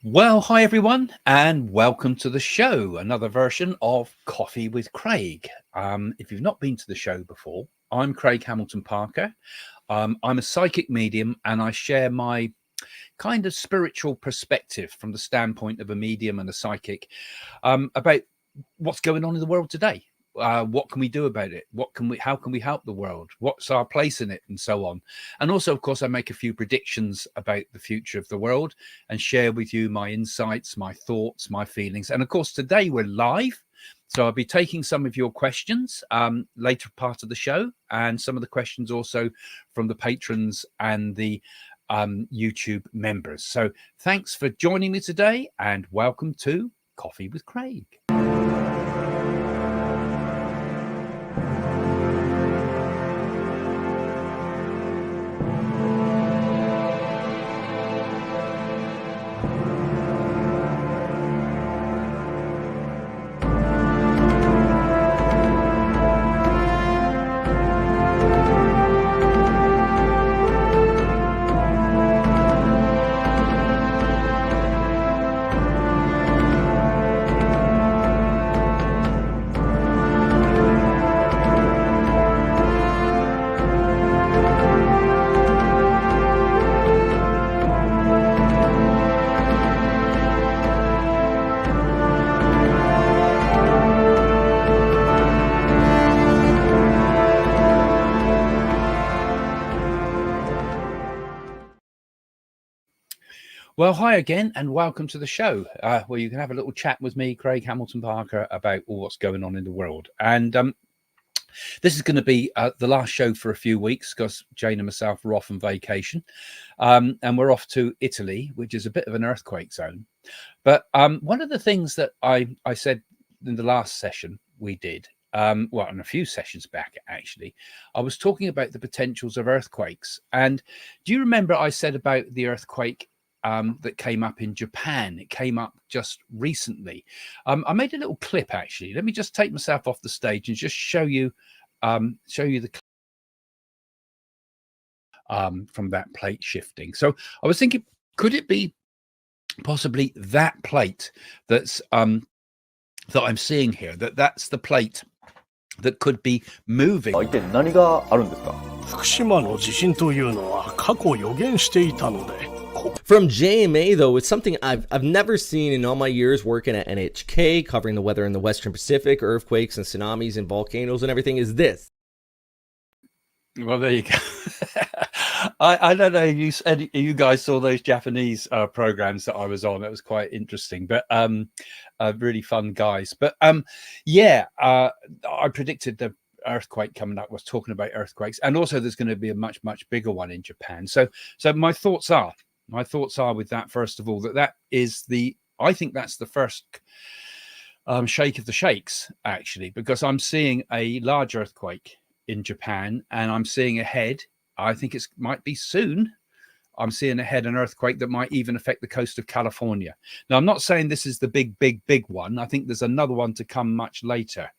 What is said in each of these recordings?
Well, hi everyone, and welcome to the show. Another version of Coffee with Craig. If you've not been to the show before, I'm Craig Hamilton Parker. I'm a psychic medium, and I share my kind of spiritual perspective from the standpoint of a medium and a psychic about what's going on in the world today. What can we do about it? How can we help the world? What's our place in it, and so on. And also, of course, I make a few predictions about the future of the world and share with you my insights, my thoughts, my feelings. And of course, today we're live, so I'll be taking some of your questions later part of the show, and some of the questions also from the patrons and the YouTube members. So thanks for joining me today, and welcome to Coffee with Craig. Well, hi again, and welcome to the show, where you can have a little chat with me, Craig Hamilton Parker, about all what's going on in the world. And this is going to be the last show for a few weeks because Jane and myself are off on vacation, and we're off to Italy, which is a bit of an earthquake zone. But one of the things that I said in the last session we did, well, in a few sessions back, actually, I was talking about the potentials of earthquakes. And do you remember I said about the earthquake that came up in Japan? It came up just recently. I made a little clip, actually. Let me just take myself off the stage and just show you the clip from that plate shifting. So I was thinking, could it be possibly that plate that's that I'm seeing here? That's the plate that could be moving. 一体何があるんですか？福島の地震というのは過去予言していたので。From JMA, though, it's something I've never seen in all my years working at NHK, covering the weather in the Western Pacific, earthquakes and tsunamis and volcanoes and everything, is this. Well, there you go. I don't know if you guys saw those Japanese programs that I was on. It was quite interesting, but really fun guys. But yeah, I predicted the earthquake coming up. Was talking about earthquakes, and also there's going to be a much bigger one in Japan. So my thoughts are with that, first of all, I think that's the first shake of the shakes, actually, because I'm seeing a large earthquake in Japan, and I'm seeing ahead, I think it might be soon, I'm seeing ahead an earthquake that might even affect the coast of California. Now, I'm not saying this is the big one. I think there's another one to come much later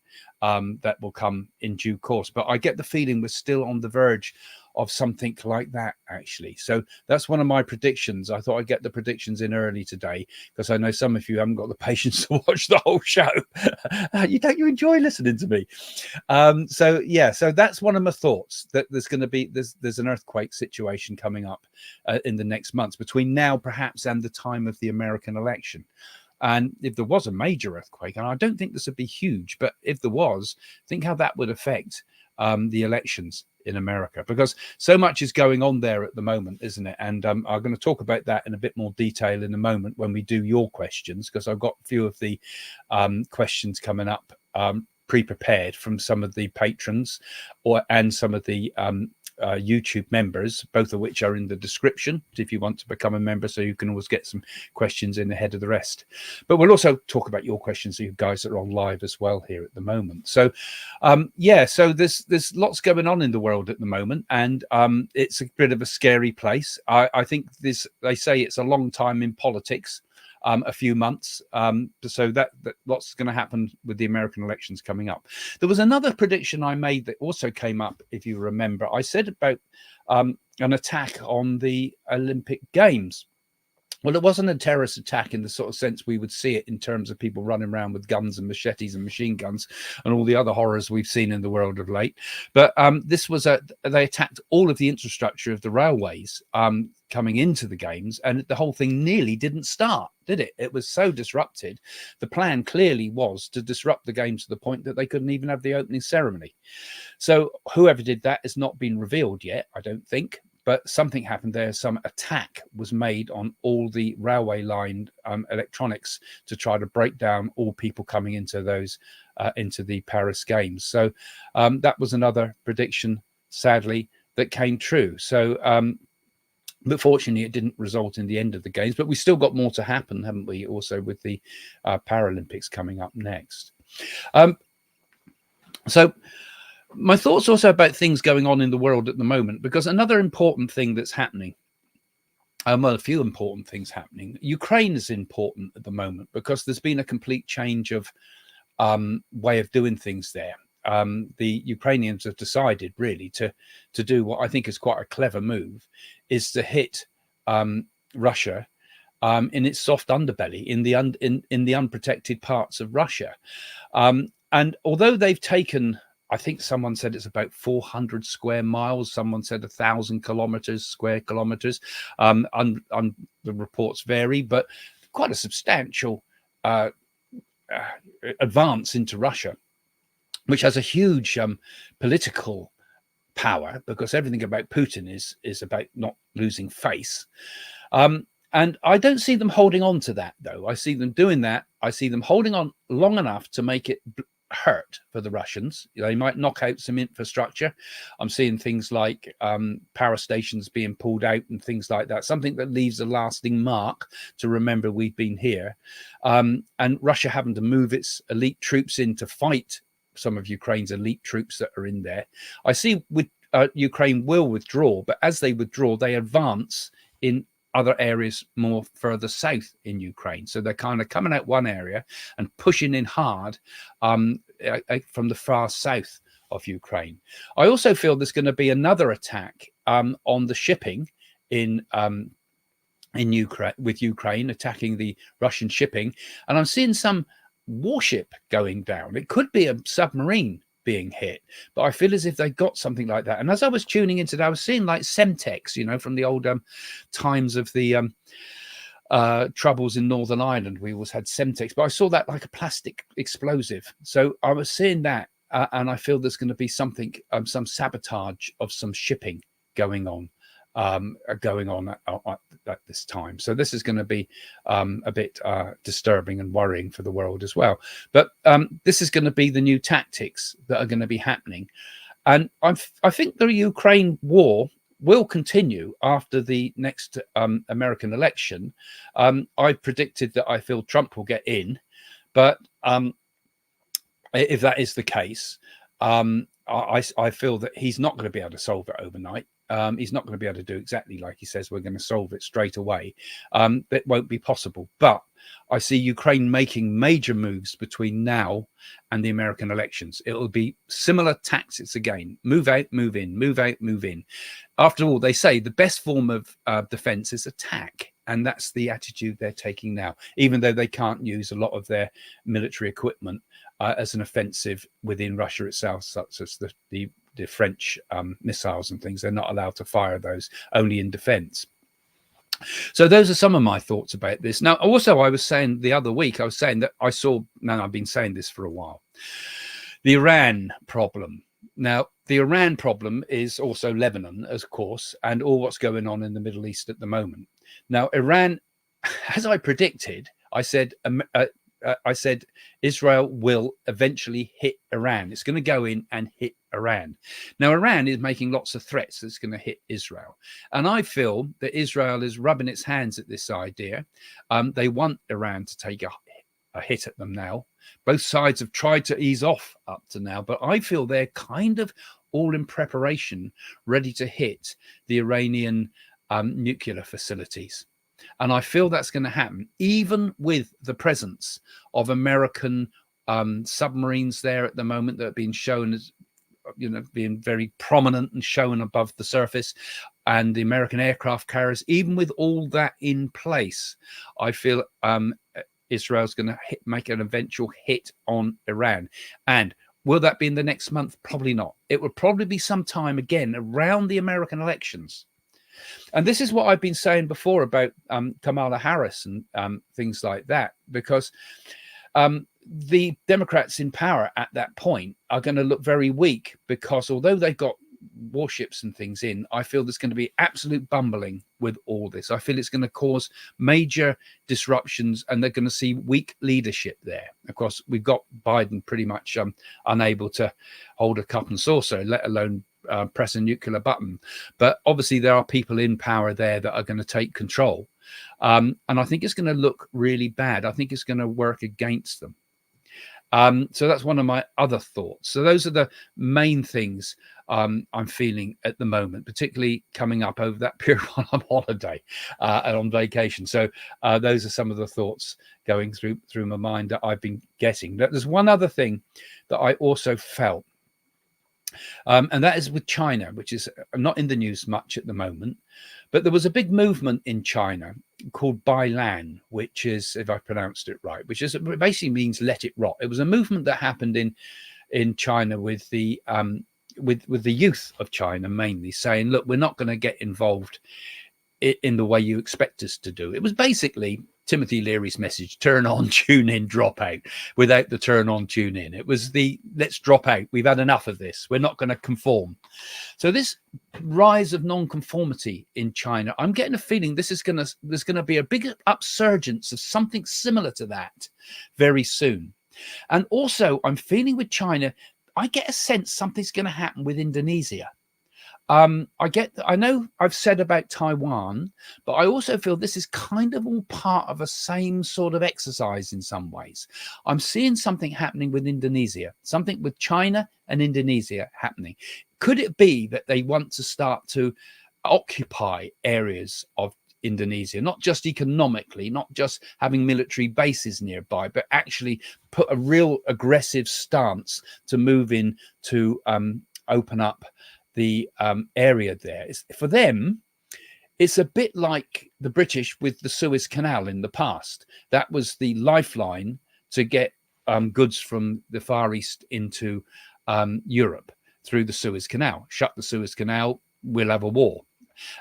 that will come in due course. But I get the feeling we're still on the verge of something like that, actually. So that's one of my predictions. I thought I'd get the predictions in early today because I know some of you haven't got the patience to watch the whole show. You enjoy listening to me. So that's one of my thoughts, that there's going to be there's an earthquake situation coming up in the next months, between now perhaps and the time of the American election. And if there was a major earthquake, and I don't think this would be huge, but if there was, think how that would affect the elections in America, because so much is going on there at the moment, isn't it? And I'm going to talk about that in a bit more detail in a moment when we do your questions, because I've got a few of the questions coming up pre-prepared from some of the patrons and some of the YouTube members, both of which are in the description if you want to become a member, so you can always get some questions in ahead of the rest. But we'll also talk about your questions, you guys that are on live as well here at the moment. So so there's lots going on in the world at the moment, and it's a bit of a scary place. I think they say it's a long time in politics, a few months. So that lots is going to happen with the American elections coming up. There was another prediction I made that also came up, if you remember. I said about an attack on the Olympic Games. Well, it wasn't a terrorist attack in the sort of sense we would see it in terms of people running around with guns and machetes and machine guns and all the other horrors we've seen in the world of late. But this was they attacked all of the infrastructure of the railways coming into the games, and the whole thing nearly didn't start, did it? It was so disrupted. The plan clearly was to disrupt the games to the point that they couldn't even have the opening ceremony. So whoever did that has not been revealed yet, I don't think. But something happened there. Some attack was made on all the railway line electronics to try to break down all people coming into those into the Paris Games. So that was another prediction, sadly, that came true. So, but fortunately, it didn't result in the end of the games. But we still got more to happen, haven't we? Also with the Paralympics coming up next. So. My thoughts also about things going on in the world at the moment, because another important thing that's happening, well, a few important things happening. Ukraine is important at the moment because there's been a complete change of way of doing things there. The Ukrainians have decided really to do what I think is quite a clever move, is to hit Russia in its soft underbelly, in the unprotected parts of Russia. And although they've taken, I think someone said it's about 400 square miles. Someone said 1,000 square kilometers. The reports vary, but quite a substantial advance into Russia, which has a huge political power, because everything about Putin is about not losing face. And I don't see them holding on to that, though. I see them doing that. I see them holding on long enough to make it hurt for the Russians. They might knock out some infrastructure. I'm seeing things like power stations being pulled out and things like that, something that leaves a lasting mark to remember we've been here. And Russia having to move its elite troops in to fight some of Ukraine's elite troops that are in there. I see with Ukraine will withdraw, but as they withdraw, they advance in other areas more further south in Ukraine. So they're kind of coming out one area and pushing in hard from the far south of Ukraine. I also feel there's going to be another attack on the shipping in Ukraine, with Ukraine attacking the Russian shipping. And I'm seeing some warship going down. It could be a submarine being hit, but I feel as if they got something like that. And as I was tuning into that, I was seeing like Semtex, you know, from the old times of the troubles in Northern Ireland. We always had Semtex, but I saw that like a plastic explosive. So I was seeing that, and I feel there's going to be something, some sabotage of some shipping going on at this time. So this is going to be a bit disturbing and worrying for the world as well. But this is going to be the new tactics that are going to be happening. And I think the Ukraine war will continue after the next American election. I predicted that I feel Trump will get in, but if that is the case, I feel that he's not going to be able to solve it overnight. He's not going to be able to do exactly like he says we're going to solve it straight away. That won't be possible. But I see Ukraine making major moves between now and the American elections. It will be similar tactics again. Move out, move in, move out, move in. After all, they say the best form of defense is attack. And that's the attitude they're taking now, even though they can't use a lot of their military equipment as an offensive within Russia itself, such as the French missiles and things. They're not allowed to fire those, only in defense. So those are some of my thoughts about this. Now, also, I was saying the other week, I was saying that I saw, now I've been saying this for a while, the Iran problem. Now, the Iran problem is also Lebanon, of course, and all what's going on in the Middle East at the moment. Now, Iran, as I predicted, I said Israel will eventually hit Iran. It's going to go in and hit Iran. Now, Iran is making lots of threats that's going to hit Israel. And I feel that Israel is rubbing its hands at this idea. They want Iran to take a hit at them now. Both sides have tried to ease off up to now, but I feel they're kind of all in preparation, ready to hit the Iranian nuclear facilities. And I feel that's going to happen, even with the presence of American submarines there at the moment that are being shown as, you know, being very prominent and shown above the surface. and the American aircraft carriers, even with all that in place, I feel Israel's going to make an eventual hit on Iran. And will that be in the next month? Probably not. It will probably be sometime again around the American elections. And this is what I've been saying before about Kamala Harris and things like that, because the Democrats in power at that point are going to look very weak, because although they've got warships and things in, I feel there's going to be absolute bumbling with all this. I feel it's going to cause major disruptions, and they're going to see weak leadership there. Of course, we've got Biden pretty much unable to hold a cup and saucer, let alone press a nuclear button. But obviously there are people in power there that are going to take control. And I think it's going to look really bad. I think it's going to work against them. So that's one of my other thoughts. So those are the main things I'm feeling at the moment, particularly coming up over that period while I'm on holiday and on vacation. So those are some of the thoughts going through my mind that I've been getting. There's one other thing that I also felt, and that is with China, which is not in the news much at the moment. But there was a big movement in China called Bailan, which is, if I pronounced it right, which is basically means let it rot. It was a movement that happened in China with the youth of China mainly, saying, look, we're not going to get involved in the way you expect us to do. It was basically Timothy Leary's message: turn on, tune in, drop out, without the turn on, tune in. It was the let's drop out. We've had enough of this. We're not going to conform. So this rise of non-conformity in China, I'm getting a feeling there's going to be a big upsurgence of something similar to that very soon. And also I'm feeling with China, I get a sense something's going to happen with Indonesia. I know I've said about Taiwan, but I also feel this is kind of all part of a same sort of exercise in some ways. I'm seeing something happening with Indonesia, something with China and Indonesia happening. Could it be that they want to start to occupy areas of Indonesia, not just economically, not just having military bases nearby, but actually put a real aggressive stance to move in to open up the area there? For them, it's a bit like the British with the Suez Canal in the past. That was the lifeline to get goods from the Far East into Europe through the Suez Canal. Shut the Suez Canal, we'll have a war.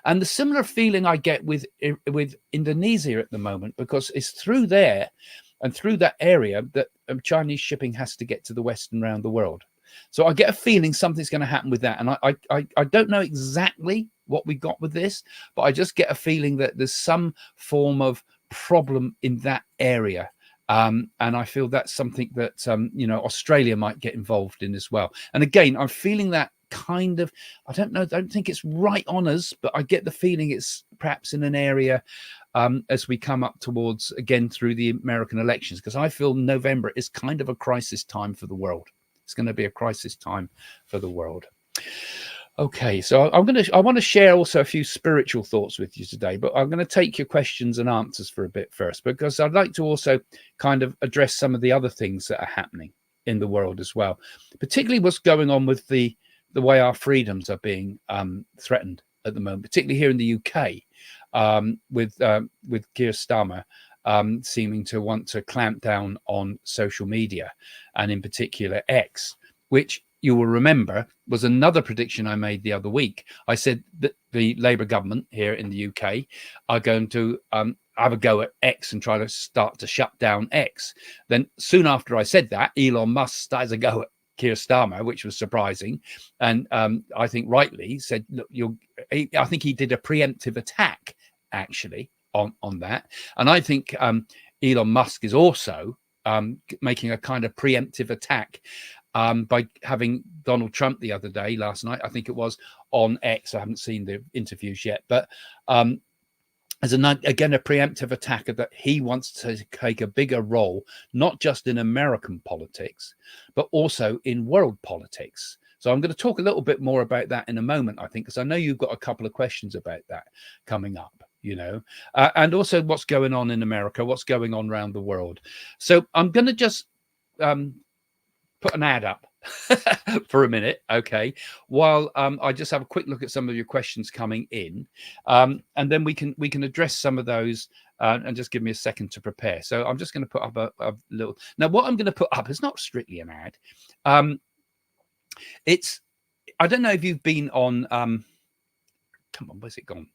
And the similar feeling I get with Indonesia at the moment, because it's through there and through that area that Chinese shipping has to get to the West and around the world. So I get a feeling something's going to happen with that. And I don't know exactly what we got with this, but I just get a feeling that there's some form of problem in that area. And I feel that's something that, Australia might get involved in as well. And again, I'm feeling that kind of, I don't think it's right on us, but I get the feeling it's perhaps in an area as we come up towards, again, through the American elections, because I feel November is kind of a crisis time for the world. It's going to be a crisis time for the world. Okay, so I want to share also a few spiritual thoughts with you today, but I'm going to take your questions and answers for a bit first, because I'd like to also kind of address some of the other things that are happening in the world as well, particularly what's going on with the way our freedoms are being threatened at the moment, particularly here in the UK, with Keir Starmer seeming to want to clamp down on social media, and in particular X, which you will remember was another prediction I made the other week. I said that the Labour government here in the UK are going to have a go at X and try to start to shut down X. Then soon after I said that, Elon Musk started a go at Keir Starmer, which was surprising. And I think rightly said, look, I think he did a preemptive attack actually on that. And I think Elon Musk is also making a kind of preemptive attack by having Donald Trump the other day, last night, I think it was, on X. I haven't seen the interviews yet, but as again, a preemptive attack that he wants to take a bigger role, not just in American politics, but also in world politics. So I'm going to talk a little bit more about that in a moment, I think, because I know you've got a couple of questions about that coming up, and also what's going on in America, what's going on around the world. So I'm going to just put an ad up for a minute, okay, while I just have a quick look at some of your questions coming in, and then we can address some of those, and just give me a second to prepare. So I'm just going to put up a little. Now, what I'm going to put up is not strictly an ad. It's, I don't know if you've been on. Come on, where's it gone?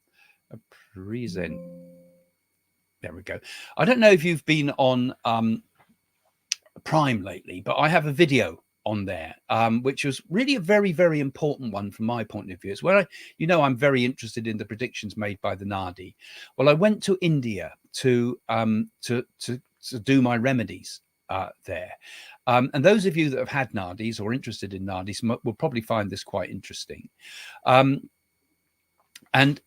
A present. There we go. I don't know if you've been on Prime lately, but I have a video on there, which was really a very, very important one from my point of view. It's where I'm very interested in the predictions made by the Naadi. Well, I went to India to do my remedies there. And those of you that have had Naadis or interested in Naadis will probably find this quite interesting. And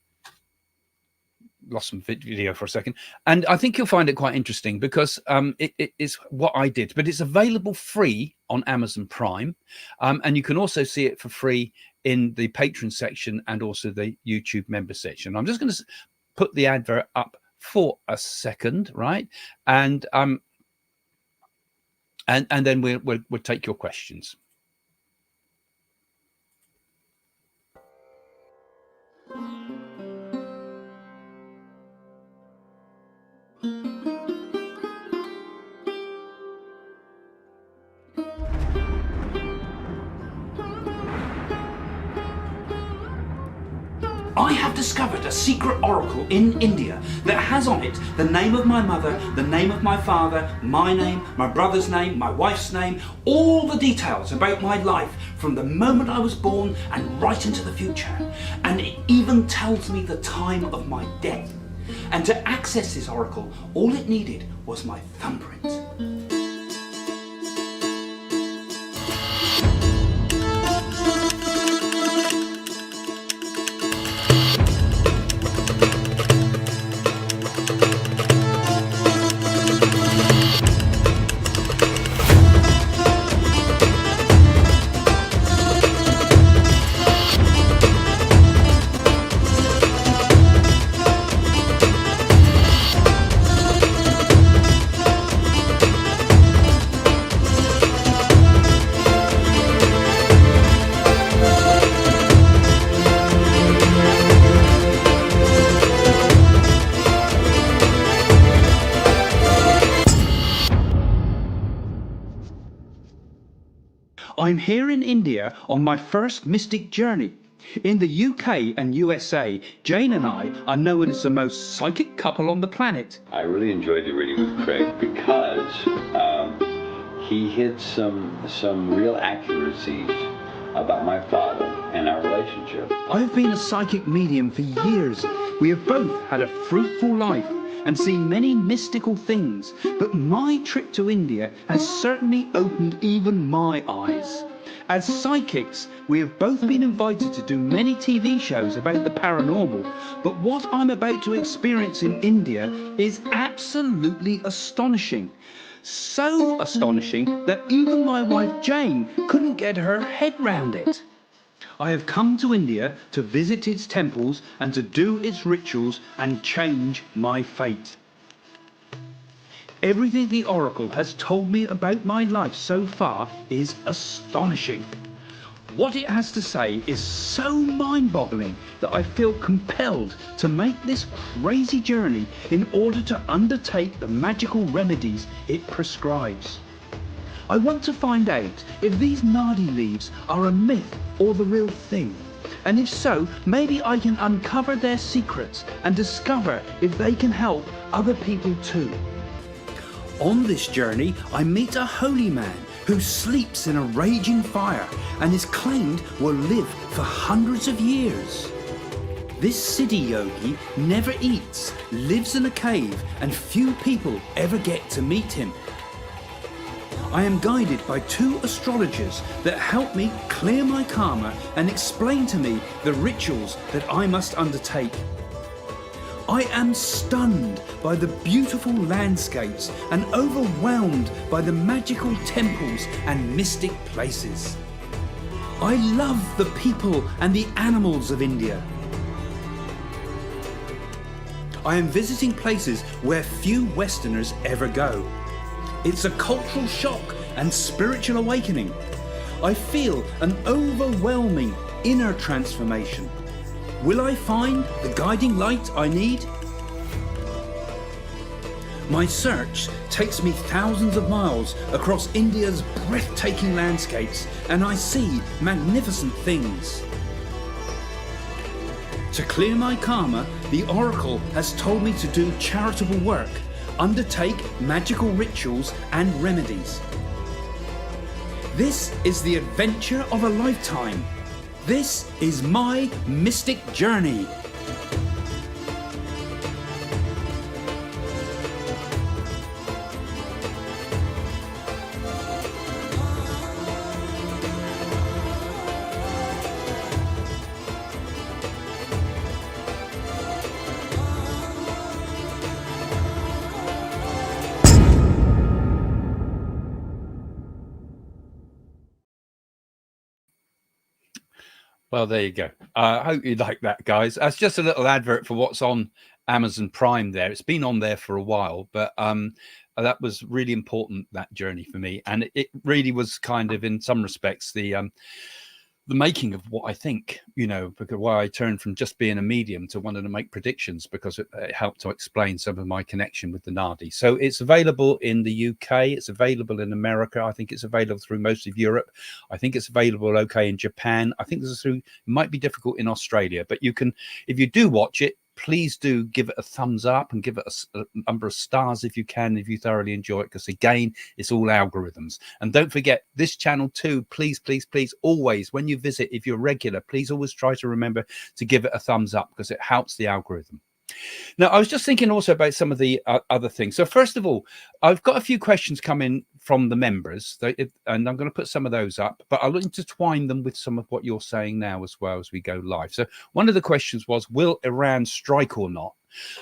lost some video for a second, and I think you'll find it quite interesting because it is what I did, but it's available free on Amazon Prime, and you can also see it for free in the Patreon section and also the YouTube member section. I'm just going to put the advert up for a second, right? And then we'll take your questions. I have discovered a secret oracle in India that has on it the name of my mother, the name of my father, my name, my brother's name, my wife's name, all the details about my life from the moment I was born and right into the future. And it even tells me the time of my death. And to access this oracle, all it needed was my thumbprint. I'm here in India on my first mystic journey. In the UK and USA, Jane and I are known as the most psychic couple on the planet. I really enjoyed the reading with Craig because he hit some real accuracies about my father and our relationship. I've been a psychic medium for years. We have both had a fruitful life and seen many mystical things, but my trip to India has certainly opened even my eyes. As psychics, we have both been invited to do many TV shows about the paranormal, but what I'm about to experience in India is absolutely astonishing. So astonishing that even my wife Jane couldn't get her head round it. I have come to India to visit its temples and to do its rituals and change my fate. Everything the Oracle has told me about my life so far is astonishing. What it has to say is so mind-boggling that I feel compelled to make this crazy journey in order to undertake the magical remedies it prescribes. I want to find out if these Naadi leaves are a myth or the real thing. And if so, maybe I can uncover their secrets and discover if they can help other people too. On this journey, I meet a holy man who sleeps in a raging fire and is claimed will live for hundreds of years. This Siddhi yogi never eats, lives in a cave, and few people ever get to meet him. I am guided by two astrologers that help me clear my karma and explain to me the rituals that I must undertake. I am stunned by the beautiful landscapes and overwhelmed by the magical temples and mystic places. I love the people and the animals of India. I am visiting places where few Westerners ever go. It's a cultural shock and spiritual awakening. I feel an overwhelming inner transformation. Will I find the guiding light I need? My search takes me thousands of miles across India's breathtaking landscapes, and I see magnificent things. To clear my karma, the Oracle has told me to do charitable work, undertake magical rituals and remedies. This is the adventure of a lifetime. This is my mystic journey. Well, there you go. I hope you like that, guys. That's just a little advert for what's on Amazon Prime there. It's been on there for a while, but that was really important, that journey for me. And it really was kind of, in some respects, the making of what I think, you know, because why I turned from just being a medium to wanting to make predictions, because it helped to explain some of my connection with the Naadi. So it's available in the UK, it's available in America, I think it's available through most of Europe, I think it's available okay in Japan, I think this is through, it might be difficult in Australia, but you can, if you do watch it, please do give it a thumbs up and give it a number of stars if you can, if you thoroughly enjoy it, because again, it's all algorithms. And don't forget this channel too, please, please, please, always, when you visit, if you're regular, please always try to remember to give it a thumbs up, because it helps the algorithm. Now, I was just thinking also about some of the other things. So first of all, I've got a few questions coming from the members, and I'm going to put some of those up, but I'll intertwine them with some of what you're saying now as well as we go live. So one of the questions was, will Iran strike or not?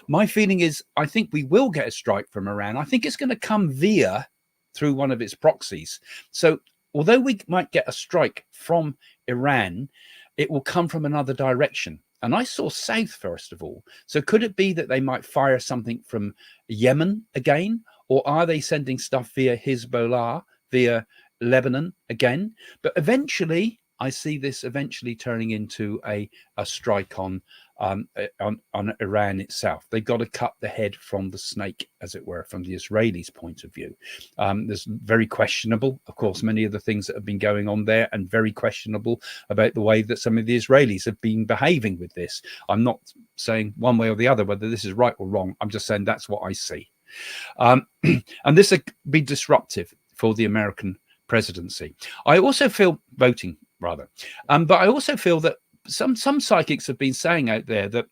My feeling is, I think we will get a strike from Iran. I think it's going to come through one of its proxies. So although we might get a strike from Iran, it will come from another direction. And I saw south, first of all. So could it be that they might fire something from Yemen again? Or are they sending stuff via Hezbollah, via Lebanon again? But eventually, I see this eventually turning into a strike on Iran itself. They've got to cut the head from the snake, as it were, from the Israelis' point of view. There's very questionable, of course, many of the things that have been going on there, and very questionable about the way that some of the Israelis have been behaving with this. I'm not saying one way or the other whether this is right or wrong. I'm just saying that's what I see. And this would be disruptive for the American presidency. I also feel voting, rather. But I also feel that some psychics have been saying out there that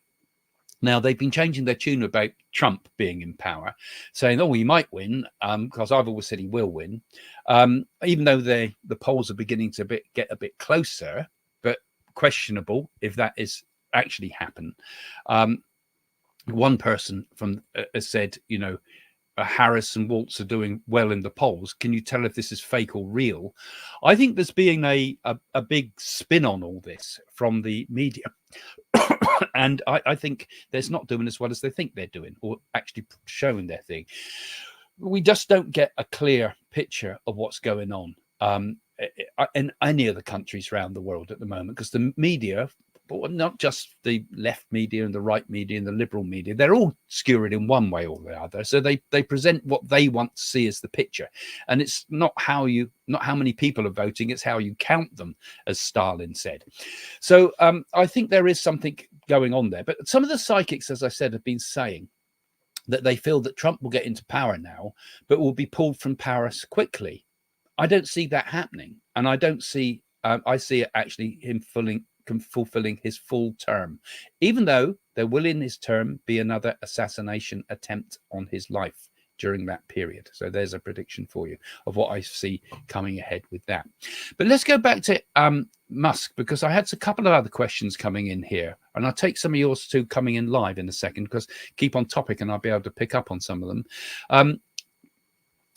now they've been changing their tune about Trump being in power, saying, oh, he might win, because I've always said he will win, even though the polls are beginning to get a bit closer, but questionable if that is actually happen. One person has said, you know, Harris and Walz are doing well in the polls. Can you tell if this is fake or real? I think there's being a big spin on all this from the media. And I think they're not doing as well as they think they're doing, or actually showing their thing. We just don't get a clear picture of what's going on in any of the countries around the world at the moment, because the media, but not just the left media and the right media and the liberal media, they're all skewed in one way or the other. So they present what they want to see as the picture, and it's not how many people are voting, it's how you count them, as Stalin said. So I think there is something going on there. But some of the psychics, as I said, have been saying that they feel that Trump will get into power now, but will be pulled from power quickly. I don't see that happening, and I don't see. I see it actually him fulfilling his full term, even though there will in his term be another assassination attempt on his life during that period. So there's a prediction for you of what I see coming ahead with that. But let's go back to Musk, because I had a couple of other questions coming in here, and I'll take some of yours too coming in live in a second, because keep on topic and I'll be able to pick up on some of them.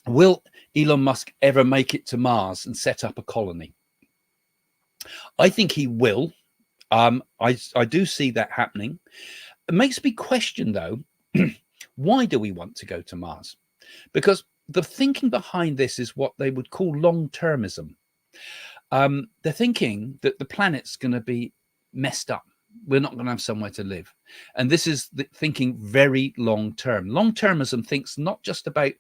Will Elon Musk ever make it to Mars and set up a colony? I think he will. I do see that happening. It makes me question, though, why do we want to go to Mars? Because the thinking behind this is what they would call long-termism. they're thinking that the planet's going to be messed up. We're not going to have somewhere to live. And this is thinking very long term. Long termism thinks not just about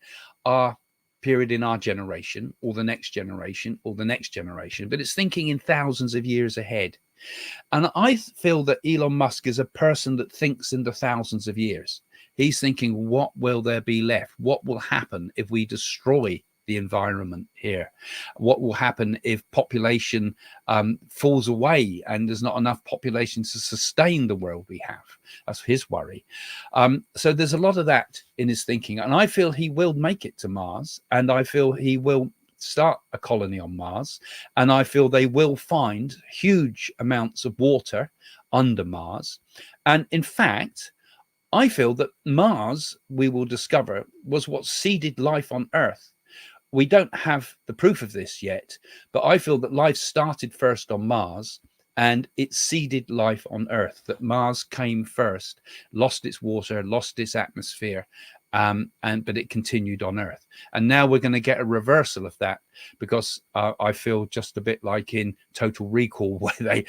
our period in our generation or the next generation or the next generation, but it's thinking in thousands of years ahead. And I feel that Elon Musk is a person that thinks in the thousands of years. He's thinking, what will there be left? What will happen if we destroy the environment here? What will happen if population falls away and there's not enough population to sustain the world we have? That's his worry. So there's a lot of that in his thinking. And I feel he will make it to Mars. And I feel he will start a colony on Mars. And I feel they will find huge amounts of water under Mars. And in fact, I feel that Mars, we will discover, was what seeded life on Earth. We don't have the proof of this yet, but I feel that life started first on Mars and it seeded life on Earth, that Mars came first, lost its water, lost its atmosphere, but it continued on Earth. And now we're going to get a reversal of that, because I feel just a bit like in Total Recall, where they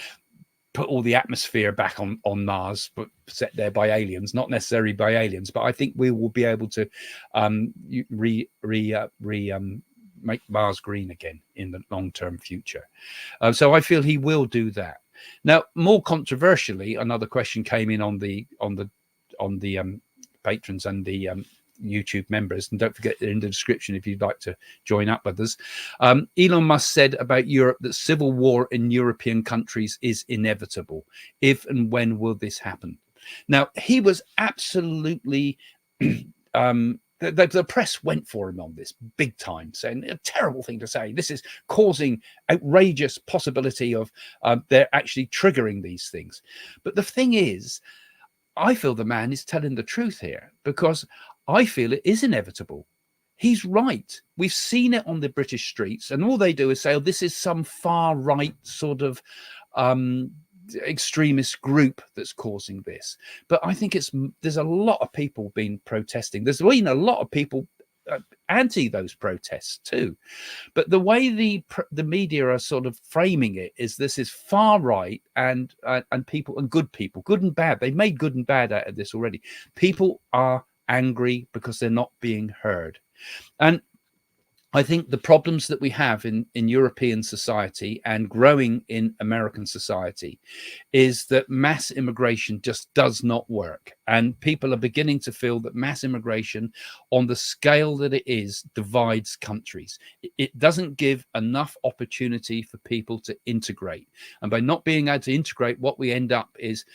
put all the atmosphere back on Mars, but set there by aliens, not necessarily by aliens, but I think we will be able to make Mars green again in the long-term future. So I feel he will do that. Now, more controversially, another question came in on the patrons and the YouTube members, and don't forget in the description if you'd like to join up with us. Elon Musk said about Europe that civil war in European countries is inevitable. If and when will this happen? Now, he was absolutely the press went for him on this big time, saying a terrible thing to say. This is causing outrageous possibility of they're actually triggering these things. But the thing is, I feel the man is telling the truth here, because I feel it is inevitable. He's right. We've seen it on the British streets, and all they do is say, oh, this is some far right sort of extremist group that's causing this. But I think there's a lot of people been protesting. There's been a lot of people anti those protests too. But the way the media are sort of framing it is this is far right and people and good people, good and bad. They made good and bad out of this already. People are angry because they're not being heard. And I think the problems that we have in European society and growing in American society is that mass immigration just does not work. And people are beginning to feel that mass immigration on the scale that it is divides countries. It doesn't give enough opportunity for people to integrate. And by not being able to integrate, what we end up is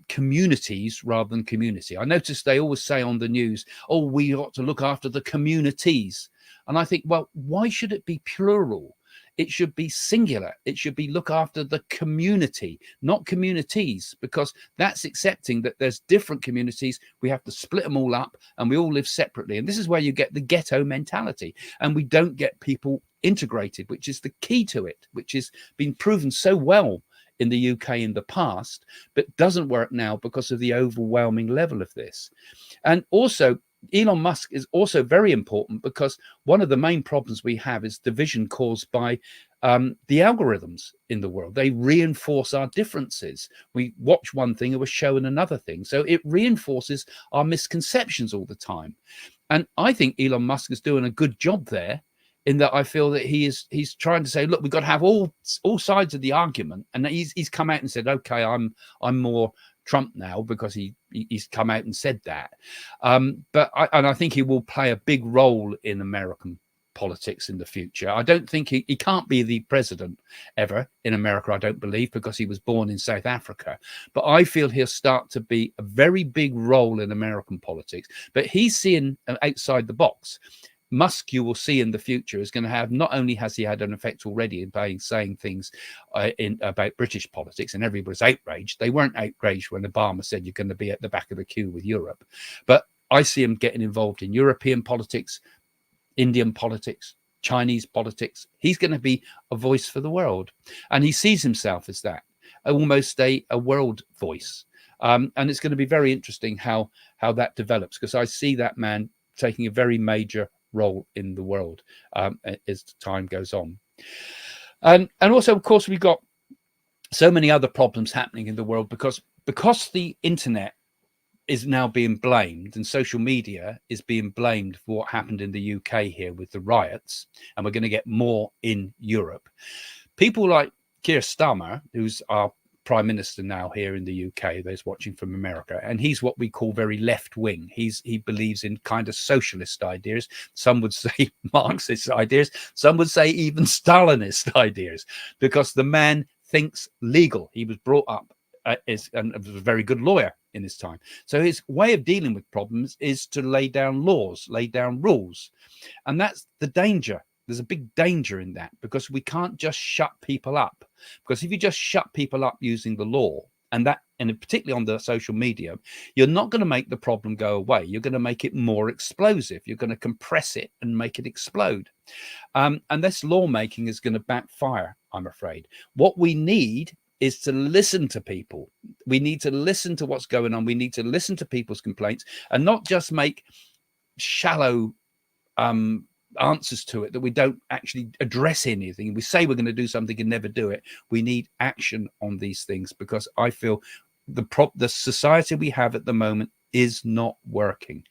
communities rather than community. I noticed they always say on the news, oh, we ought to look after the communities. And I think, well, why should it be plural? It should be singular. It should be look after the community, not communities, because that's accepting that there's different communities. We have to split them all up and we all live separately. And this is where you get the ghetto mentality, and we don't get people integrated, which is the key to it, which has been proven so well in the UK in the past, but doesn't work now because of the overwhelming level of this. And also, Elon Musk is also very important because one of the main problems we have is division caused by the algorithms in the world. They reinforce our differences. We watch one thing and we're shown another thing. So it reinforces our misconceptions all the time. And I think Elon Musk is doing a good job there, in that I feel that he's trying to say, look, we've got to have all sides of the argument. And he's come out and said, okay, I'm more Trump now because he's come out and said that. But I think he will play a big role in American politics in the future. I don't think he can't be the president ever in America, I don't believe, because he was born in South Africa. But I feel he'll start to be a very big role in American politics. But he's seeing outside the box. Musk, you will see in the future, is going to have, not only has he had an effect already in saying things about British politics, and everybody's outraged. They weren't outraged when Obama said you're going to be at the back of the queue with Europe. But I see him getting involved in European politics, Indian politics, Chinese politics. He's going to be a voice for the world. And he sees himself as that, almost a world voice. And it's going to be very interesting how that develops, because I see that man taking a very major role in the world as time goes on. And also, of course, we've got so many other problems happening in the world because the internet is now being blamed and social media is being blamed for what happened in the UK here with the riots, and we're going to get more in Europe. People like Keir Starmer, who's our prime minister now here in the UK, those watching from America, and he's what we call very left wing. He believes in kind of socialist ideas. Some would say Marxist ideas. Some would say even Stalinist ideas, because the man thinks legal. He was brought up and was a very good lawyer in his time. So his way of dealing with problems is to lay down laws, lay down rules. And that's the danger. There's a big danger in that, because we can't just shut people up. Because if you just shut people up using the law, and particularly on the social media, you're not going to make the problem go away. You're going to make it more explosive. You're going to compress it and make it explode. And this lawmaking is going to backfire, I'm afraid. What we need is to listen to people. We need to listen to what's going on. We need to listen to people's complaints and not just make shallow answers to it, that we don't actually address anything. We say we're going to do something and never do it. We need action on these things, because I feel the society we have at the moment is not working.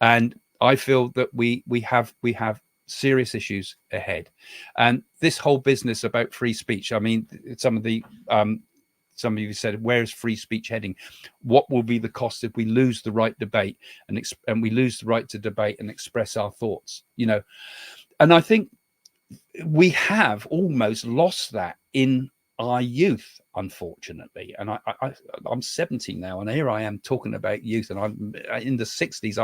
And I feel that we have serious issues ahead. And this whole business about free speech, I mean, some of you said, where's free speech heading? What will be the cost if we lose the right debate and we lose the right to debate and express our thoughts? You know, and I think we have almost lost that in our youth, unfortunately. And I'm 70 now, and here I am talking about youth, and I'm in the 60s.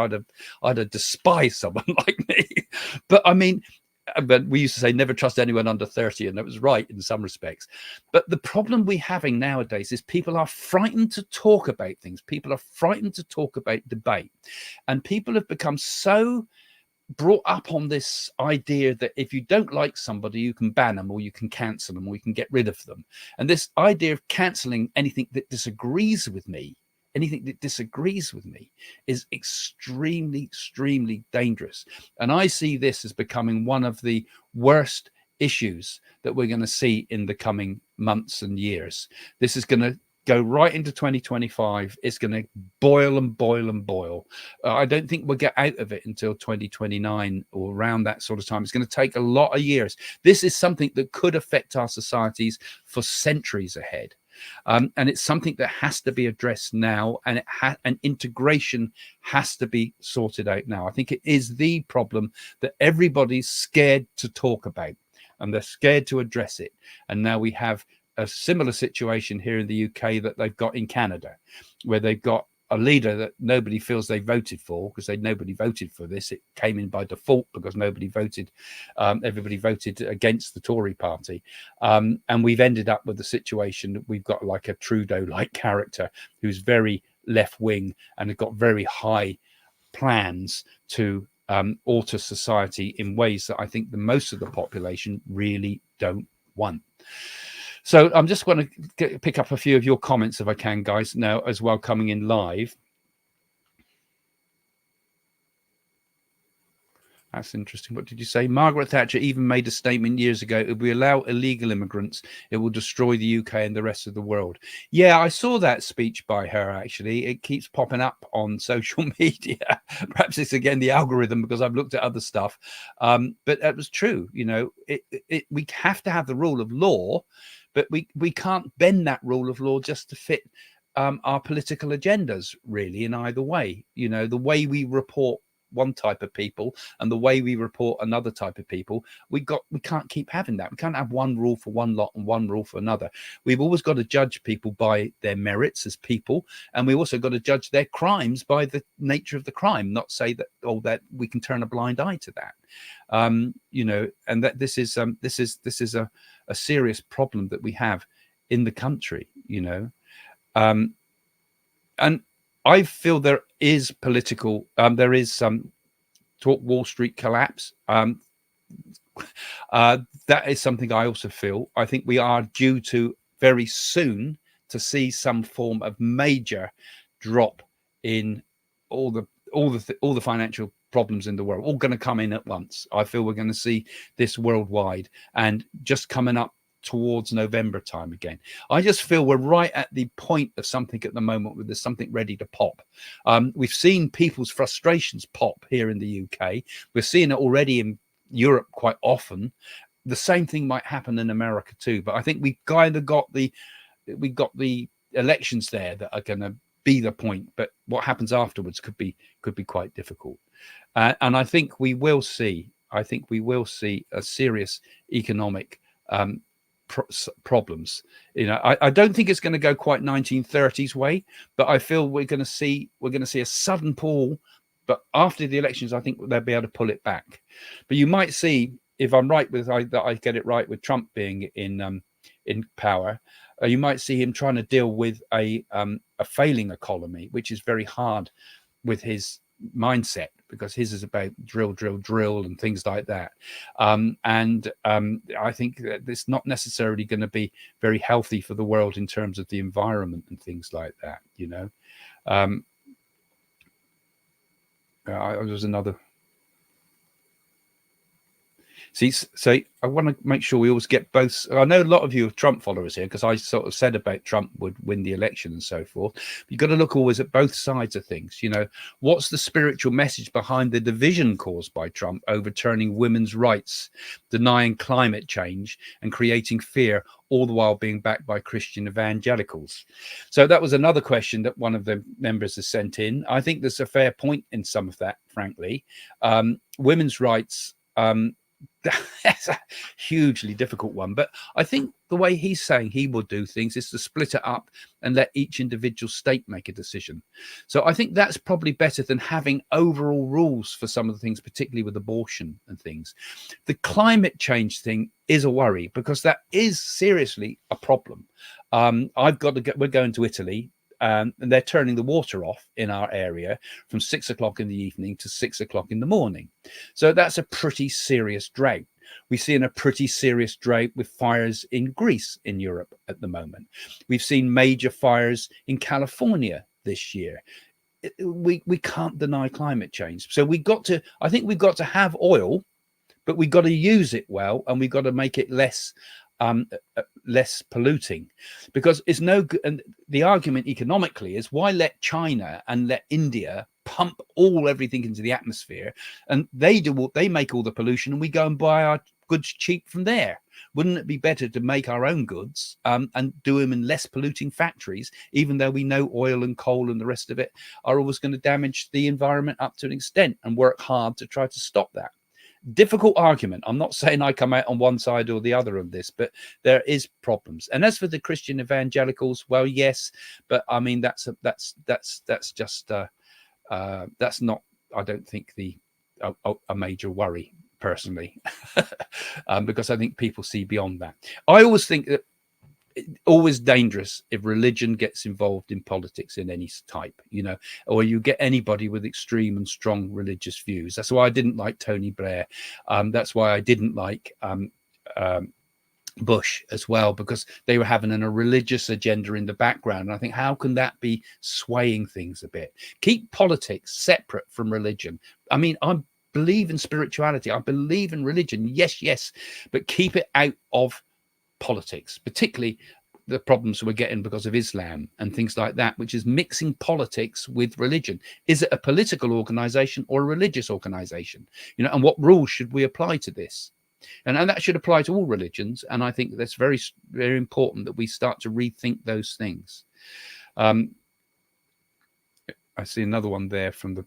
I'd have despised someone like me. But I mean, but we used to say never trust anyone under 30, and that was right in some respects. But the problem we're having nowadays is people are frightened to talk about things. People are frightened to talk about debate, and people have become so brought up on this idea that if you don't like somebody, you can ban them, or you can cancel them, or you can get rid of them. And this idea of cancelling anything that disagrees with me, is extremely, extremely dangerous. And I see this as becoming one of the worst issues that we're going to see in the coming months and years. This is going to go right into 2025. It's going to boil and boil and boil. I don't think we'll get out of it until 2029 or around that sort of time. It's going to take a lot of years. This is something that could affect our societies for centuries ahead. And it's something that has to be addressed now, and integration has to be sorted out now. I think it is the problem that everybody's scared to talk about, and they're scared to address it. And now we have a similar situation here in the UK that they've got in Canada, where they've got a leader that nobody feels they voted for, because nobody voted for this. It came in by default because nobody voted. Everybody voted against the Tory party. And we've ended up with the situation that we've got like a Trudeau-like character who's very left-wing and has got very high plans to alter society in ways that I think the most of the population really don't want. So I'm just going to pick up a few of your comments, if I can, guys, now as well, coming in live. That's interesting. What did you say? Margaret Thatcher even made a statement years ago: if we allow illegal immigrants, it will destroy the UK and the rest of the world. Yeah, I saw that speech by her, actually. It keeps popping up on social media. Perhaps it's, again, the algorithm, because I've looked at other stuff. But that was true. You know, we have to have the rule of law, but we can't bend that rule of law just to fit our political agendas, really, in either way. You know, the way we report one type of people and the way we report another type of people, we can't keep having that. We can't have one rule for one lot and one rule for another. We've always got to judge people by their merits as people, and we also got to judge their crimes by the nature of the crime, not say that that we can turn a blind eye to that. You know, and that this is a serious problem that we have in the country, you know. And I feel there is political, there is some talk Wall Street collapse. That is something I also feel. I think we are due to very soon to see some form of major drop in all the financial problems in the world, all going to come in at once. I feel we're going to see this worldwide, and just coming up towards November time again. I just feel we're right at the point of something at the moment where there's something ready to pop. We've seen people's frustrations pop here in the UK. We're seeing it already in Europe quite often. The same thing might happen in America too. But I think we kind of got the elections there that are going to be the point. But what happens afterwards could be quite difficult. And I think we will see. I think we will see a serious economic problems. You know, I don't think it's going to go quite 1930s way, but I feel we're going to see a sudden pull. But after the elections, I think they'll be able to pull it back. But you might see, if I'm right with that, I get it right with Trump being in power, you might see him trying to deal with a failing economy, which is very hard with his mindset, because his is about drill and things like that. I think that it's not necessarily going to be very healthy for the world in terms of the environment and things like that, you know. There's another. See, so I want to make sure we always get both. I know a lot of you are Trump followers here, because I sort of said about Trump would win the election and so forth. You've got to look always at both sides of things. You know, what's the spiritual message behind the division caused by Trump, overturning women's rights, denying climate change, and creating fear, all the while being backed by Christian evangelicals? So that was another question that one of the members has sent in. I think there's a fair point in some of that, frankly. Women's rights, that's a hugely difficult one, but I think the way he's saying he will do things is to split it up and let each individual state make a decision. So I think that's probably better than having overall rules for some of the things, particularly with abortion and things. The climate change thing is a worry, because that is seriously a problem. We're going to Italy, and they're turning the water off in our area from 6 o'clock in the evening to 6 o'clock in the morning. So that's a pretty serious drought. We've seen a pretty serious drought with fires in Greece, in Europe at the moment. We've seen major fires in California this year. We can't deny climate change. So I think we've got to have oil, but we've got to use it well, and we've got to make it less polluting, because it's no good. And the argument economically is, why let China and let India pump everything into the atmosphere, and they make all the pollution, and we go and buy our goods cheap from there? Wouldn't it be better to make our own goods and do them in less polluting factories, even though we know oil and coal and the rest of it are always going to damage the environment up to an extent, and work hard to try to stop that? Difficult argument. I'm not saying I come out on one side or the other of this, but there is problems. And as for the Christian evangelicals, well, yes, but I mean that's just that's not, I don't think, a major worry personally, because I think people see beyond that. I always think that always dangerous if religion gets involved in politics in any type, you know, or you get anybody with extreme and strong religious views. That's why I didn't like Tony Blair. That's why I didn't like Bush as well, because they were having a religious agenda in the background. And I think, how can that be swaying things a bit? Keep politics separate from religion. I mean, I believe in spirituality, I believe in religion, yes, but keep it out of politics, particularly the problems we're getting because of Islam and things like that, which is mixing politics with religion. Is it a political organization or a religious organization? You know, and what rules should we apply to this? And that should apply to all religions. And I think that's very, very important that we start to rethink those things. I see another one there from the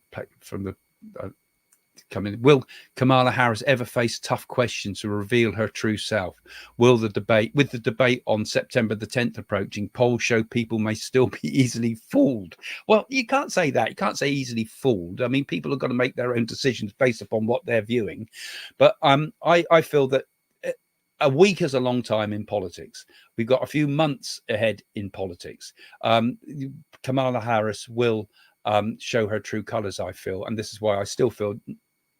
coming. Will Kamala Harris ever face tough questions to reveal her true self? Will the debate on September the 10th approaching, polls show people may still be easily fooled? Well, you can't say that. You can't say easily fooled. I mean, people have got to make their own decisions based upon what they're viewing. But I feel that a week is a long time in politics. We've got a few months ahead in politics. Kamala Harris will show her true colors, I feel, and this is why I still feel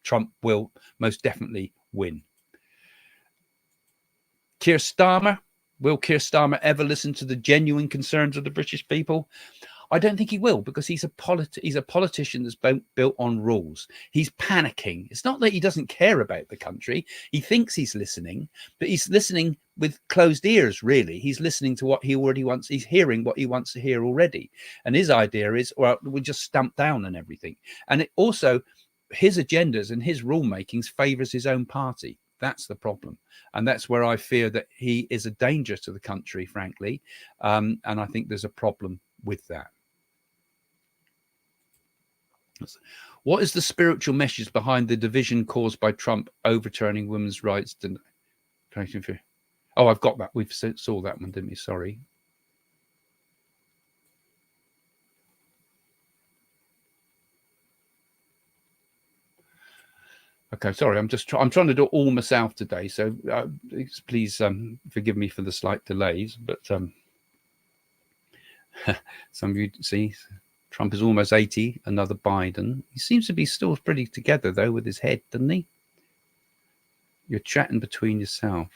Trump will most definitely win. Keir Starmer, will Keir Starmer ever listen to the genuine concerns of the British people? I don't think he will, because he's a politician that's built on rules. He's panicking. It's not that he doesn't care about the country. He thinks he's listening, but he's listening with closed ears, really. He's listening to what he already wants. He's hearing what he wants to hear already. And his idea is, well, we just stamp down on everything. And it also, his agendas and his rulemakings favors his own party. That's the problem. And that's where I fear that he is a danger to the country, frankly. And I think there's a problem with that. What is the spiritual message behind the division caused by Trump overturning women's rights? Oh, I've got that. We saw that one, didn't we? Sorry. Okay, sorry. I'm trying to do it all myself today, so please forgive me for the slight delays. But some of you see, Trump is almost 80. Another Biden. He seems to be still pretty together though with his head, doesn't he? You're chatting between yourself.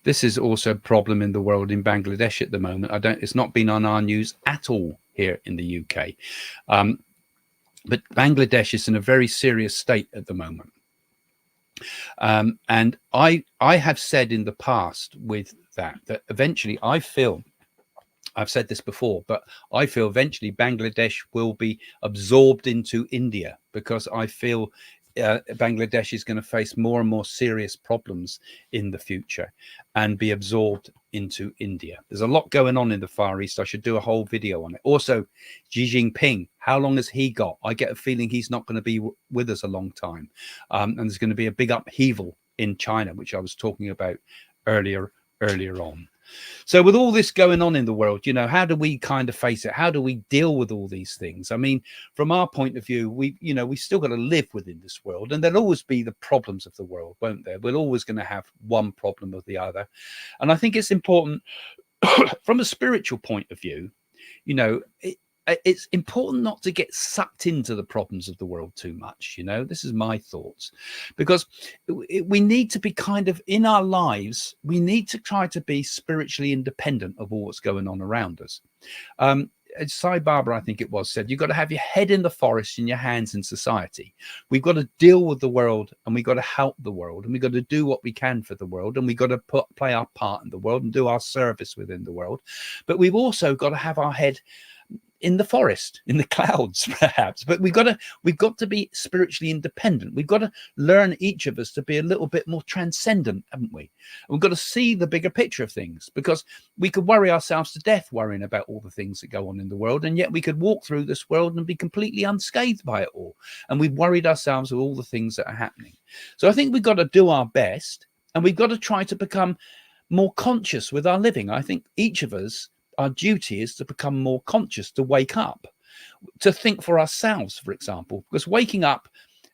This is also a problem in the world in Bangladesh at the moment. It's not been on our news at all here in the UK. But Bangladesh is in a very serious state at the moment. And I have said in the past with that eventually I feel, I've said this before, but I feel eventually Bangladesh will be absorbed into India, because I feel Bangladesh is going to face more and more serious problems in the future and be absorbed into India. There's a lot going on in the Far East. I should do a whole video on it. Also, Xi Jinping, how long has he got? I get a feeling he's not going to be with us a long time. And there's going to be a big upheaval in China, which I was talking about earlier on. So with all this going on in the world, you know, how do we kind of face it? How do we deal with all these things? I mean, from our point of view, we still got to live within this world, and there'll always be the problems of the world, won't there? We're always going to have one problem or the other. And I think it's important from a spiritual point of view, you know, it's important not to get sucked into the problems of the world too much. You know, this is my thoughts, because we need to be kind of in our lives. We need to try to be spiritually independent of all what's going on around us. Sai Baba, I think it was, said, you've got to have your head in the forest and your hands in society. We've got to deal with the world, and we've got to help the world, and we've got to do what we can for the world, and we've got to play our part in the world and do our service within the world. But we've also got to have our head in the forest, in the clouds, perhaps. But we've got to be spiritually independent. We've got to learn, each of us, to be a little bit more transcendent, haven't we? And we've got to see the bigger picture of things, because we could worry ourselves to death worrying about all the things that go on in the world, and yet we could walk through this world and be completely unscathed by it all. And we've worried ourselves with all the things that are happening. So I think we've got to do our best, and we've got to try to become more conscious with our living. I think each of us, our duty is to become more conscious, to wake up, to think for ourselves, for example, because waking up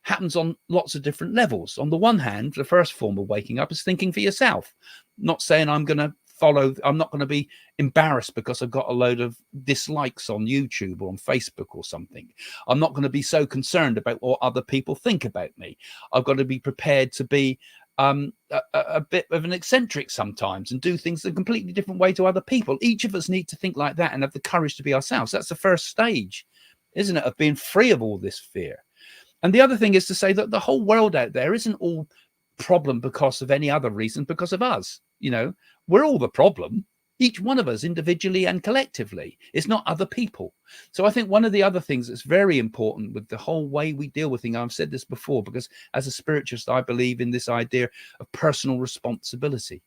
happens on lots of different levels. On the one hand, the first form of waking up is thinking for yourself, not saying I'm not going to be embarrassed because I've got a load of dislikes on YouTube or on Facebook or something. I'm not going to be so concerned about what other people think about me. I've got to be prepared to be a bit of an eccentric sometimes and do things a completely different way to other people. Each of us need to think like that and have the courage to be ourselves. That's the first stage, isn't it, of being free of all this fear. And the other thing is to say that the whole world out there isn't all problem because of any other reason, because of us. You know, we're all the problem, each one of us individually and collectively. It's not other people. So I think one of the other things that's very important with the whole way we deal with things, I've said this before, because as a spiritualist, I believe in this idea of personal responsibility.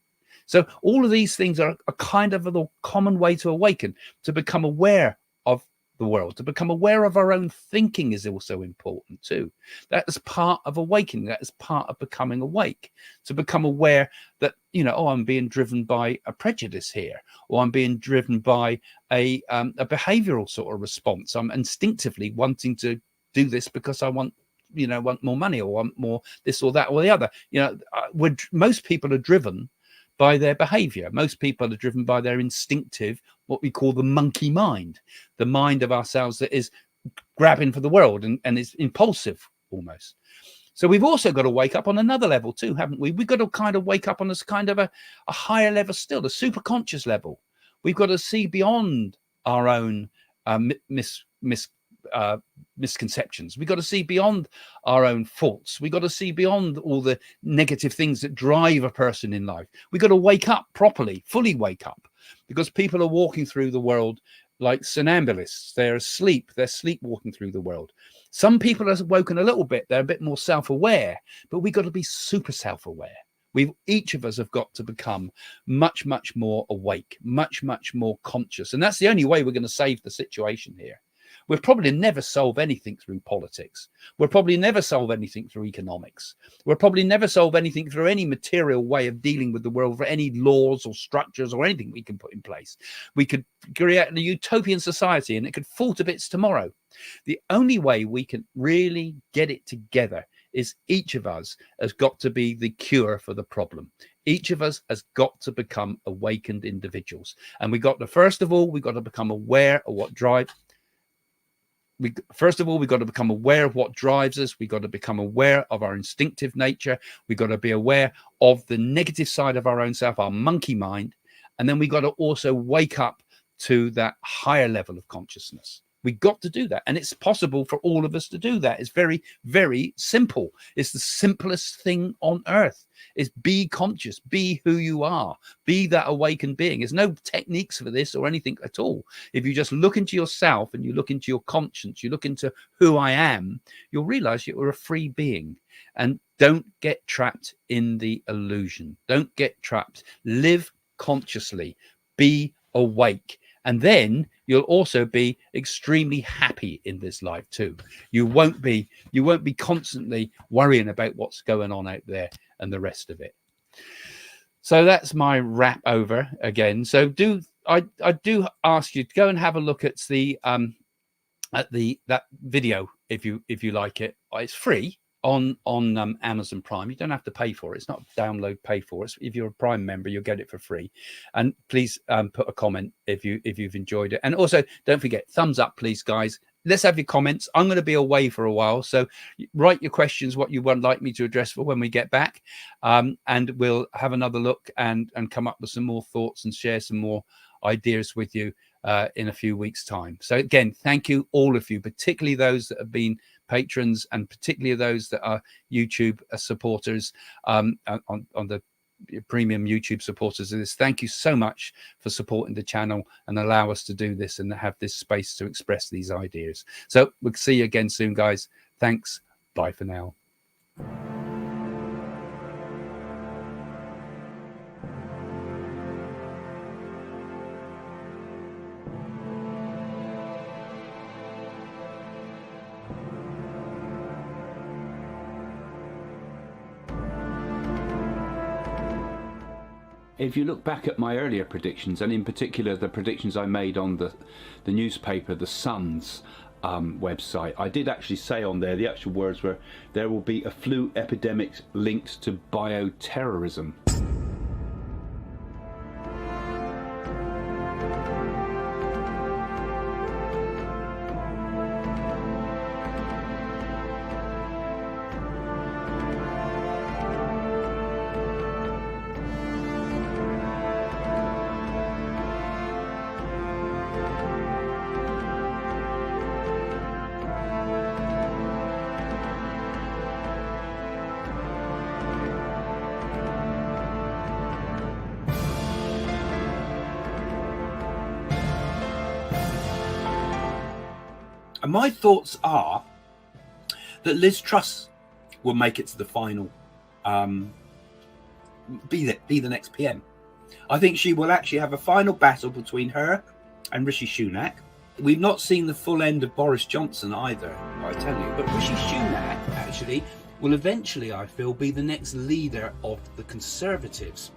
So all of these things are a kind of a common way to awaken, to become aware of the world, to become aware of our own thinking is also important too. That is part of awakening. That is part of becoming awake, to become aware that, you know, oh, I'm being driven by a prejudice here, or I'm being driven by a behavioral sort of response. I'm instinctively wanting to do this because I want more money, or want more this or that or the other. You know, most people are driven by their behavior. Most people are driven by their instinctive, what we call the monkey mind, the mind of ourselves that is grabbing for the world and is impulsive almost. So we've also got to wake up on another level too, haven't we? We've got to kind of wake up on this kind of a higher level still, a super conscious level, We've got to see beyond our own misconceptions. We've got to see beyond our own faults. We've got to see beyond all the negative things that drive a person in life. We've got to wake up properly, fully wake up, because people are walking through the world like somnambulists. They're asleep. They're sleepwalking through the world. Some people are woken a little bit. They're a bit more self-aware, but we've got to be super self-aware. Each of us have got to become much, much more awake, much, much more conscious. And that's the only way we're going to save the situation here. We'll probably never solve anything through politics. We'll probably never solve anything through economics. We'll probably never solve anything through any material way of dealing with the world, for any laws or structures or anything we can put in place. We could create a utopian society and it could fall to bits tomorrow. The only way we can really get it together is each of us has got to be the cure for the problem. Each of us has got to become awakened individuals. And first of all, we've got to become aware of what drives. First of all, we've got to become aware of what drives us. We've got to become aware of our instinctive nature. We've got to be aware of the negative side of our own self, our monkey mind. And then we've got to also wake up to that higher level of consciousness. We've got to do that. And it's possible for all of us to do that. It's very, very simple. It's the simplest thing on earth. Is be conscious, be who you are, be that awakened being. There's no techniques for this or anything at all. If you just look into yourself and you look into your conscience, you look into who I am, you'll realize you're a free being. And don't get trapped in the illusion. Don't get trapped. Live consciously, be awake. And then you'll also be extremely happy in this life too. You won't be constantly worrying about what's going on out there and the rest of it. So that's my wrap over again. So I do ask you to go and have a look at that video if you like it. It's free on Amazon Prime. You don't have to pay for it. It's not download, pay for it. If you're a Prime member, you'll get it for free. And please put a comment if you've enjoyed it. And also don't forget, thumbs up, please, guys. Let's have your comments. I'm going to be away for a while, so write your questions, what you would like me to address for when we get back, and we'll have another look and come up with some more thoughts and share some more ideas with you in a few weeks' time. So again, thank you, all of you, particularly those that have been patrons and particularly those that are YouTube supporters on the premium YouTube supporters of this. Thank you so much for supporting the channel and allow us to do this and have this space to express these ideas. So we'll see you again soon, guys. Thanks. Bye for now. If you look back at my earlier predictions, and in particular the predictions I made on the newspaper, The Sun's website, I did actually say on there, the actual words were, there will be a flu epidemic linked to bioterrorism. And my thoughts are that Liz Truss will make it to the final, be the next PM. I think she will actually have a final battle between her and Rishi Sunak. We've not seen the full end of Boris Johnson either, I tell you. But Rishi Sunak actually will eventually, I feel, be the next leader of the Conservatives.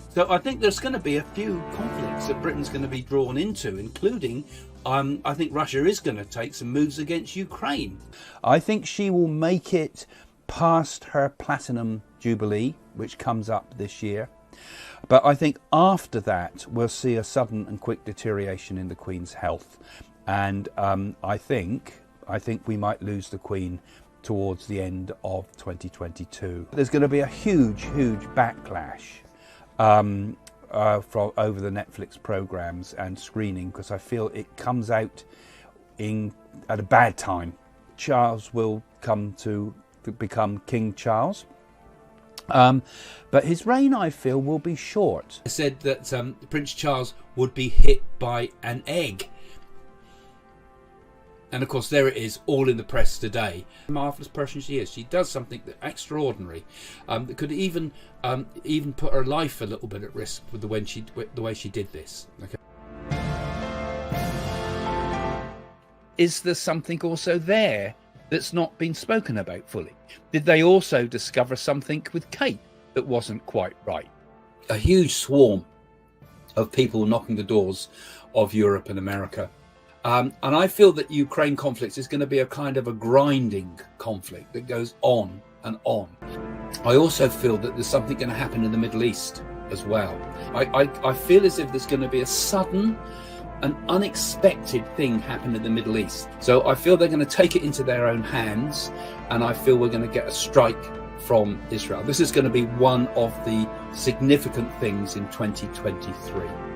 So I think there's going to be a few conflicts that Britain's going to be drawn into, including I think Russia is going to take some moves against Ukraine. I think she will make it past her platinum jubilee, which comes up this year. But I think after that, we'll see a sudden and quick deterioration in the Queen's health. And I think we might lose the Queen towards the end of 2022. There's going to be a huge, huge backlash from over the Netflix programs and screening, because I feel it comes out at a bad time. Charles will come to become King Charles, but his reign, I feel, will be short. I said that Prince Charles would be hit by an egg. And of course, there it is, all in the press today. Marvellous person she is. She does something that extraordinary, that could even put her life a little bit at risk with the way she did this. Okay. Is there something also there that's not been spoken about fully? Did they also discover something with Kate that wasn't quite right? A huge swarm of people knocking the doors of Europe and America. And I feel that Ukraine conflict is going to be a kind of a grinding conflict that goes on and on. I also feel that there's something going to happen in the Middle East as well. I feel as if there's going to be a sudden and unexpected thing happen in the Middle East. So I feel they're going to take it into their own hands, and I feel we're going to get a strike from Israel. This is going to be one of the significant things in 2023.